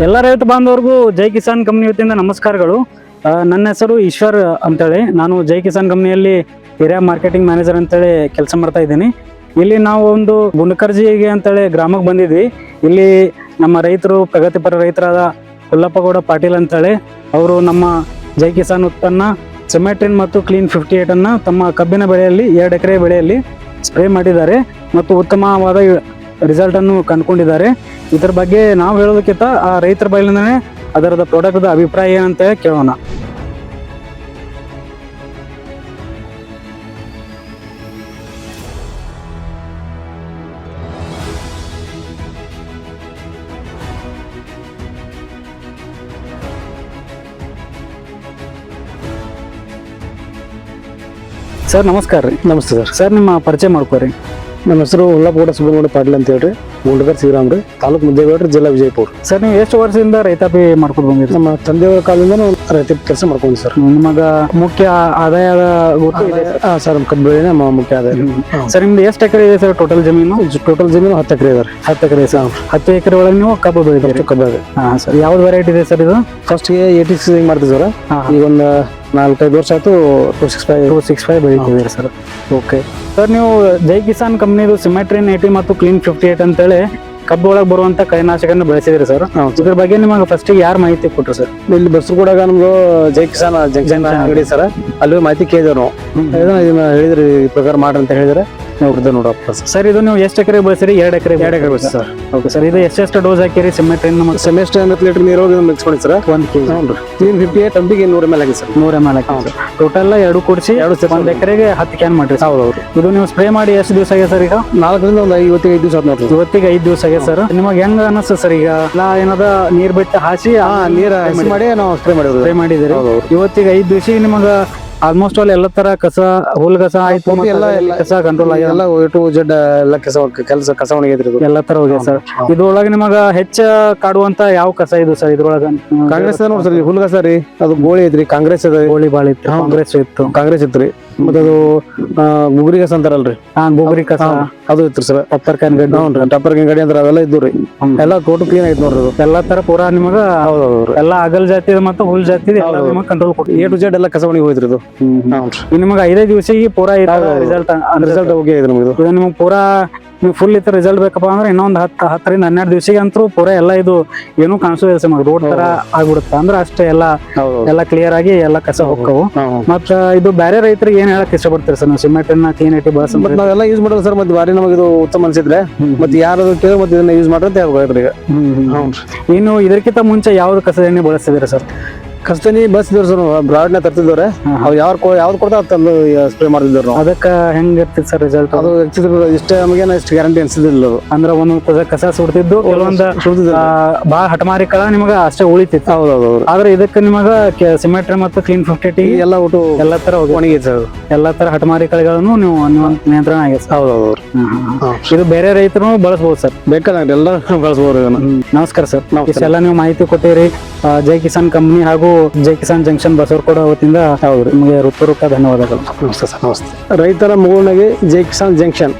ಎಲ್ಲ ರೈತ ಬಾಂಧವರಿಗೂ ಜೈ ಕಿಸಾನ್ ಕಂಪ್ನಿ ವತಿಯಿಂದ ನಮಸ್ಕಾರಗಳು. ನನ್ನ ಹೆಸರು ಈಶ್ವರ್ ಅಂತೇಳಿ, ನಾನು ಜೈ ಕಿಸಾನ್ ಕಂಪ್ನಿಯಲ್ಲಿ ಏರಿಯಾ ಮಾರ್ಕೆಟಿಂಗ್ ಮ್ಯಾನೇಜರ್ ಅಂತೇಳಿ ಕೆಲಸ ಮಾಡ್ತಾ ಇದ್ದೀನಿ. ಇಲ್ಲಿ ನಾವು ಒಂದು ಗುಂಡಕರ್ಜಿಗೆ ಅಂತೇಳಿ ಗ್ರಾಮಕ್ಕೆ ಬಂದಿದ್ವಿ. ಇಲ್ಲಿ ನಮ್ಮ ರೈತರು, ಪ್ರಗತಿಪರ ರೈತರಾದ ಹುಲ್ಲಪ್ಪಗೌಡ ಪಾಟೀಲ್ ಅಂತೇಳಿ ಅವರು ನಮ್ಮ ಜೈ ಕಿಸಾನ್ ಉತ್ಪನ್ನ ಸಿಮೆಟ್ರಿನ್ ಮತ್ತು ಕ್ಲೀನ್ 58 ಅನ್ನ ತಮ್ಮ ಕಬ್ಬಿನ ಬೆಳೆಯಲ್ಲಿ 2 ಎಕರೆ ಬೆಳೆಯಲ್ಲಿ ಸ್ಪ್ರೇ ಮಾಡಿದ್ದಾರೆ ಮತ್ತು ಉತ್ತಮವಾದ ರಿಸಲ್ಟ್ ಅನ್ನು ಕಂಡುಕೊಂಡಿದ್ದಾರೆ. ಇದರ ಬಗ್ಗೆ ನಾವು ಹೇಳೋದಕ್ಕಿಂತ ಆ ರೈತರ ಬಯಲಿಂದನೇ ಅದರದ ಪ್ರಾಡಕ್ಟ್ ಅಭಿಪ್ರಾಯ ಏನಂತ ಕೇಳೋಣ. ಸರ್ ನಮಸ್ಕಾರ ರೀ. ನಮಸ್ತೆ ಸರ್. ಸರ್ ನಿಮ್ಮ ಪರಿಚಯ ಮಾಡ್ಕೋರಿ. ನಮ್ಮ ಹೆಸರು ಹುಲ್ಲಪ್ಪಗೌಡ ಸುಬ್ರಹ್ಮಣ್ಯ ಪಾಟೀಲ್ ಅಂತ ಹೇಳ್ರಿ, ಗುಂಡಕರ್ ಶ್ರೀರಾಮ್ ರೀ, ತಾಲೂಕು ಮುದ್ದೇಬೇಡ್ರಿ, ಜಿಲ್ಲಾ ವಿಜಯಪುರ. ಸರ್ ನೀವು ಎಷ್ಟು ವರ್ಷದಿಂದ ರೈತಾಪಿ ಮಾಡ್ಕೊಂಡು ಬಂದಿರಿ? ನಮ್ಮ ತಂದೆಯವರ ಕಾಲದಿಂದ ರೈತ ಕೆಲಸ ಮಾಡ್ಕೊಂಡು ಸರ್. ನಿಮಗ ಮುಖ್ಯ ಆದಾಯದ ಗೊತ್ತು ಇದೆ ಸರ್, ಕಬ್ಬು ಬೆಳೆನೇ ನಮ್ಮ ಮುಖ್ಯ ಆದಾಯ. ಸರ್ ನಿಮ್ದು ಎಷ್ಟು ಎಕರೆ ಇದೆ ಸರ್ ಟೋಟಲ್ ಜಮೀನು? ಟೋಟಲ್ ಜಮೀನು 10 ಎಕರೆ ಇದೆ. 10 ಎಕರೆ ಸರ್. 10 ಎಕರೆ ಒಳಗೆ ನೀವು ಕಬ್ಬು ಬೆಳಿತೀರಿ? ಕಬ್ಬು ಇದೆ. ಹಾಂ ಸರ್. ಯಾವ್ದು ವೆರೈಟಿ ಇದೆ ಸರ್ ಇದು? ಫಸ್ಟ್ಗೆ 86 ಹಿಂಗೆ ಮಾಡ್ತೀವಿ ಸರ್. ಈಗ ಒಂದು 4-5 ವರ್ಷ ಆಯ್ತು 265 ಬೆಳಿತಿದ್ದೀರಿ ಸರ್. ಓಕೆ ಸರ್, ನೀವು ಜೈ ಕಿಸಾನ್ ಕಂಪ್ನಿದು ಸಿಮೆಟ್ರಿನ್ 80 ಮತ್ತು ಕ್ಲೀನ್ 58 ಅಂತೇಳಿ ಕಬ್ಬು ಒಳಗೆ ಬರುವಂತ ಕಳೆನಾಶಕನ ಬೆಳೆಸಿದ್ರಿ ಸರ್. ಇದ್ರ ಬಗ್ಗೆ ನಿಮಗೆ ಫಸ್ಟ್ ಯಾರು ಮಾಹಿತಿ ಕೊಟ್ರು ಸರ್? ಇಲ್ಲಿ ಬಸ್ರು ಕೂಡ ನಮ್ದು ಜೈ ಕಿಸಾನ್ ಜಂಕ್ಷನ್ ಅಂಗಡಿ ಸರ್, ಅಲ್ಲಿ ಮಾಹಿತಿ ಕೇಳಿದ್ರು ನಾವು. ಇದನ್ನ ಹೇಳಿದ್ರಿ, ಈ ಪ್ರಕಾರ ಮಾಡ್ರಿ ಅಂತ ಹೇಳಿದ್ರೆ ನೋಡಪ್ಪ ಸರ್. ಇದು ನೀವು ಎಷ್ಟು ಎಕರೆ ಬೆಳೆಸಿರಿ? 2 ಎಕರೆ ಬೆಳೆಸಿ ಸರ್. Okay sir. ಇದು ಎಷ್ಟು ಡೋಸ್ ಹಾಕಿರಿ ಸಿಮೆಟ್ರಿನ್? ಸೆಮೆಸ್ಟರ್ 50 ಲೀಟರ್ ನೀರು ಮಿಕ್ಸ್ ಮಾಡಿ ಸರ್. 1 kg. ಕ್ಲೀನ್ 58 ತಂಬಿಗೆ 100 ml ಆಗಿದೆ ಸರ್. 100 ml ಹಾಕಿ ಟೋಟಲ್ 2 ಕೂಡಿಸಿ 1 ಎಕರೆಗೆ 10 ಕ್ಯಾನ್ ಮಾಡ್ರಿ. ಹೌದೌದು. ಇದು ನೀವು ಸ್ಪ್ರೇ ಮಾಡಿ ಎಷ್ಟು ದಿವಸ ಆಗಿದೆ ಸರ್? ಈಗ 4ರಿಂದ ಒಂದು 55 ದಿವಸ ಆಯ್ತು ನೋಡ್ರಿ. ಇವತ್ತಿಗೆ 5 ದಿವಸ ಆಗಿದೆ ಸರ್. ನಿಮಗೆ ಹೆಂಗ ಅನಿಸ್ತದೆ ಸರ್? ಈಗ ಎಲ್ಲ ಏನದ ನೀರ್ ಬಿಟ್ಟು ಹಾಸಿ ನೀರು ಮಾಡಿ ನಾವು ಸ್ಪ್ರೇ ಮಾಡಿದಿರಿ. ಇವತ್ತಿಗೆ 5 ದಿವಸ ನಿಮಗ ಆಲ್ಮೋಸ್ಟ್ ಆಲ್ ಎಲ್ಲ ತರ ಕಸ, ಹುಲ್ ಕಸ ಆಯ್ತು, ಎಲ್ಲ ಕಸ ಕಂಟ್ರೋಲ್ ಆಗಿ ಎಲ್ಲ ಟು ಜೆಡ್ ಎಲ್ಲ ಕಸ ಒಣಗಿದ್ರಿ, ಎಲ್ಲ ತರ ಹೋಗಿದೆ ಸರ್. ಇದ್ರೊಳಗೆ ನಿಮಗ ಹೆಚ್ಚ ಕಾಡುವಂತ ಯಾವ ಕಸ ಇದು ಸರ್? ಇದ್ರೊಳಗ ಕಾಂಗ್ರೆಸ್ ನೋಡಿ ಸರ್, ಹುಲ್ ಕಸ ರೀ, ಅದು ಗೋಳಿ ಐತ್ರಿ, ಕಾಂಗ್ರೆಸ್ ಗೋಳಿ ಬಾಳ ಇತ್ತು, ಕಾಂಗ್ರೆಸ್ ಇತ್ರಿ. ಮತ್ತೆ ಅದು ಗುಗ್ರಿ ಕಸ ಅಂತಾರಲ್ರಿ, ಗೋಬರಿ ಕಸ ಅದು ಇತ್ತು ಸರ್. ಟಪ್ಪರ್ ಕ್ಯಾನ್ ಗಡಿ ಅಂದ್ರೆ ಅವೆಲ್ಲ ಇದ್ದು ರೀ. ಎಲ್ಲ ಟೋಟಲ್ ಕ್ಲೀನ್ ಆಯ್ತು ನೋಡ್ರಿ. ಎಲ್ಲಾ ತರ ಪೂರಾ ನಿಮಗ ಎಲ್ಲಾ ಅಗಲ್ ಜಾತಿ ಮತ್ತು ಹುಲ್ ಜಾತಿ ಕಂಟ್ರೋಲ್ ಕೊಟ್ಟು A to Z ಎಲ್ಲ ಕಸ ಒಣಗಿ ಹೋಯ್ತ್ರಿ. ಇದು ನಿಮಗೆ 5 ದಿವಸಿಗೆ ಪೂರಾ ರಿಸಲ್ಟ್ ಹೋಗಿ ನಮ್ಗೆ. ಇದು ನಿಮ್ಗೆ ಪೂರಾ ನೀವು ಫುಲ್ ಇತರ ರಿಸಲ್ಟ್ ಬೇಕಪ್ಪ ಅಂದ್ರೆ ಇನ್ನೊಂದು 10ರಿಂದ 12 ದಿವಸಿಗೆ ಅಂತೂ ಪೂರಾ ಎಲ್ಲ ಇದು ಏನು ಕಾಣಿಸೋದಿಲ್ಲ ಸರ್. ರೋಡ್ ತರ ಆಗ್ಬಿಡುತ್ತೆ ಅಂದ್ರೆ ಅಷ್ಟೇ ಎಲ್ಲ ಕ್ಲಿಯರ್ ಆಗಿ ಎಲ್ಲ ಕಸ ಹೋಗ್ತಾವು. ಮತ್ತ ಇದು ಬೇರೆ ರೈತರಿಗೆ ಏನ್ ಹೇಳಕ್ ಇಷ್ಟಪಡ್ತೀರಿ ಸರ್? ನಾವು ಸಿಮೆಂಟ್ ಕ್ಲೀನ್ 80 ಬಳಸ ನಾವೆಲ್ಲ ಯೂಸ್ ಮಾಡೋದು ಸರ್. ಮತ್ತೆ ಬಾರಿ ನಮಗೆ ಇದು ಉತ್ತಮ ಅನ್ಸಿದ್ರೆ ಮತ್ತೆ ಯಾರು ಕೇಳಿ ಮತ್ತೆ ಇದನ್ನ ಯೂಸ್ ಮಾಡ್ರಿ ಅಂತ ಹೇಳ್ಬೇಕು ಈಗ. ಇನ್ನು ಇದಕ್ಕಿಂತ ಮುಂಚೆ ಯಾವ್ದು ಕಸದ ಎಣ್ಣೆ ಬಳಸ್ತಿದ್ದೀರಾ ಸರ್? ಕಸ್ತನಿ ಬಸ್ತಿದ್ರು ಸರ್, ಬ್ರಾಡ್ನ ತರ್ತಿದ್ದವ್ರೆ. ಅವ್ರು ಯಾವ್ದು ಕೊಡ್ತಾರ ತಂದು ಸ್ಪ್ರೇ ಮಾಡ್ತಿದ್ರು ನಾವು. ಅದಕ್ಕ ಹೆಂಗ್ ಇರ್ತಿತ್ತು ಸರ್ ರಿಸಲ್ಟ್? ಅದು ಇಷ್ಟೇ ನಮಗೇನ ಇಷ್ಟು ಗ್ಯಾರಂಟಿ ಅನ್ಸಿದಿಲ್ಲ. ಅಂದ್ರೆ ಒಂದು ಕಸ ಸುಡ್ತಿದ್ದು, ಕೆಲವೊಂದು ಬಾಳ ಹಠಮಾರಿಕಳ ನಿಮಗ ಅಷ್ಟೇ ಉಳಿತಿತ್ತು. ಹೌದೌದು. ಆದ್ರೆ ಇದಕ್ಕೆ ನಿಮಗ ಸಿಮೆಟ್ರಿ ಮತ್ತು ಕ್ಲೀನ್ 58 ಎಲ್ಲ ಒಟ್ಟು ಎಲ್ಲ ತರ ಒಣಗಿದೆ ಸರ್. ಎಲ್ಲಾ ತರ ಹಠಮಾರಿಕಗಳನ್ನು ನೀವು ನಿಯಂತ್ರಣ ಆಗಿದೆ ಸರ್. ಹೌದೌದು. ಇದು ಬೇರೆ ರೈತರು ಬಳಸಬಹುದು ಸರ್? ಬೇಕಾದ್ರೆ ಎಲ್ಲ ಬಳಸಬಹುದು. ನಮಸ್ಕಾರ ಸರ್. ಇಷ್ಟೆಲ್ಲ ನೀವು ಮಾಹಿತಿ ಕೊಟ್ಟಿರಿ. ಜೈ ಕಿಸಾನ್ ಕಂಪ್ನಿ ಹಾಗೂ ಜೈ ಕಿಸಾನ್ ಜಂಕ್ಷನ್ ಬಸವರಕೋಡ ವತಿಯಿಂದ ನಿಮಗೆ ಹೃತ್ಪೂರ್ವಕ ಧನ್ಯವಾದಗಳು. ನಮಸ್ತೆ ಸರ್. ನಮಸ್ತೆ. ರೈತರ ಮಗುವಿಗೆ ಜೈ ಕಿಸಾನ್ ಜಂಕ್ಷನ್.